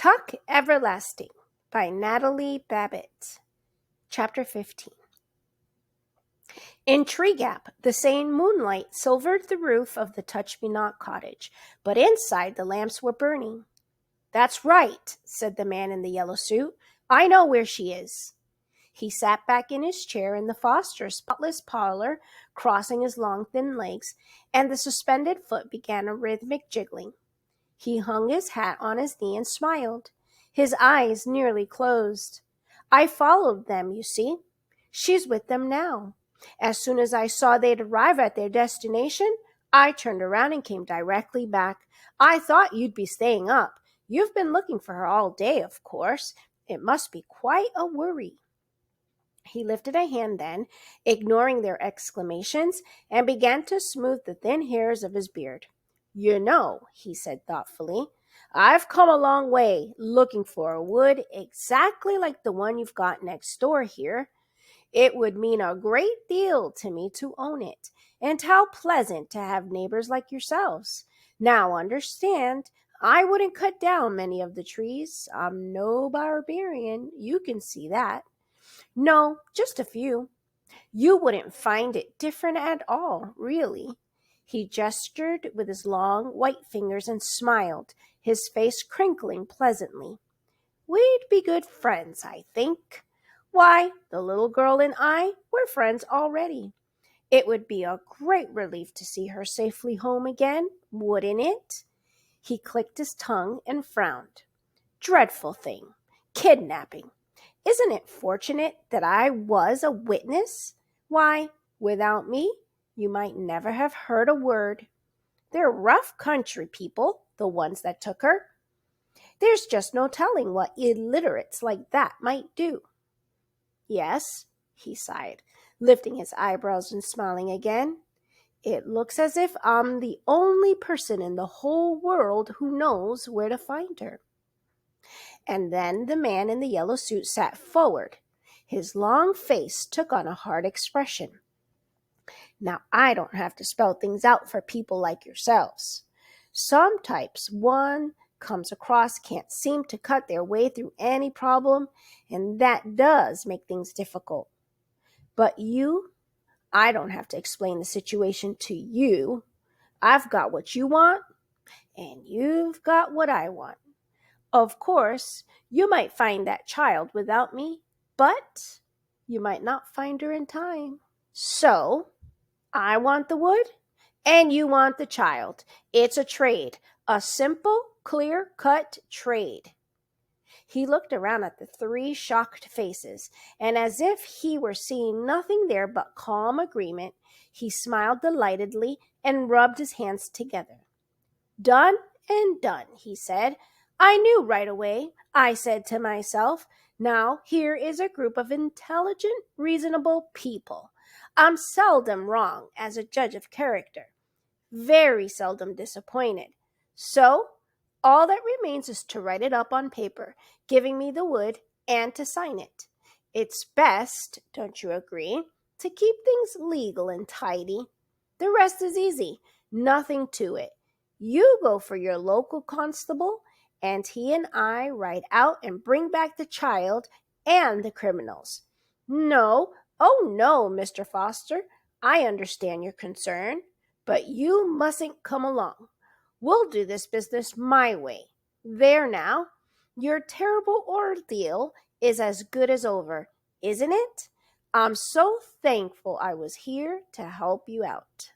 Tuck Everlasting by Natalie Babbitt. Chapter 15. In Tree Gap, the same moonlight silvered the roof of the Touch-Me-Not cottage, but inside the lamps were burning. "That's right," said the man in the yellow suit. "I know where she is." He sat back in his chair in the Foster's spotless parlor, crossing his long, thin legs, and the suspended foot began a rhythmic jiggling. He hung his hat on his knee and smiled. His eyes nearly closed. "I followed them, you see. She's with them now. As soon as I saw they'd arrive at their destination, I turned around and came directly back. I thought you'd be staying up. You've been looking for her all day, of course. It must be quite a worry." He lifted a hand then, ignoring their exclamations, and began to smooth the thin hairs of his beard. "You know," he said thoughtfully, "I've come a long way looking for a wood exactly like the one you've got next door here. It would mean a great deal to me to own it, and how pleasant to have neighbors like yourselves. Now understand, I wouldn't cut down many of the trees. I'm no barbarian, you can see that. No, just a few. You wouldn't find it different at all, really." He gestured with his long, white fingers and smiled, his face crinkling pleasantly. "We'd be good friends, I think. Why, the little girl and I were friends already. It would be a great relief to see her safely home again, wouldn't it?" He clicked his tongue and frowned. "Dreadful thing. Kidnapping. Isn't it fortunate that I was a witness? Why, without me, you might never have heard a word. They're rough country people, the ones that took her. There's just no telling what illiterates like that might do." "Yes," he sighed, lifting his eyebrows and smiling again. "It looks as if I'm the only person in the whole world who knows where to find her." And then the man in the yellow suit sat forward. His long face took on a hard expression. "Now, I don't have to spell things out for people like yourselves. Some types one comes across can't seem to cut their way through any problem, and that does make things difficult. But you, I don't have to explain the situation to you. I've got what you want, and you've got what I want. Of course, you might find that child without me, but you might not find her in time. So, I want the wood, and you want the child. It's a trade, a simple, clear-cut trade." He looked around at the three shocked faces, and as if he were seeing nothing there but calm agreement, he smiled delightedly and rubbed his hands together. "Done and done," he said. "I knew right away. I said to myself, now here is a group of intelligent, reasonable people. I'm seldom wrong as a judge of character, very seldom disappointed. So all that remains is to write it up on paper, giving me the wood, and to sign it. It's best, don't you agree, to keep things legal and tidy? The rest is easy, nothing to it. You go for your local constable, and he and I ride out and bring back the child and the criminals. No, oh no, Mr. Foster, I understand your concern, but you mustn't come along. We'll do this business my way. There now, your terrible ordeal is as good as over, isn't it? I'm so thankful I was here to help you out."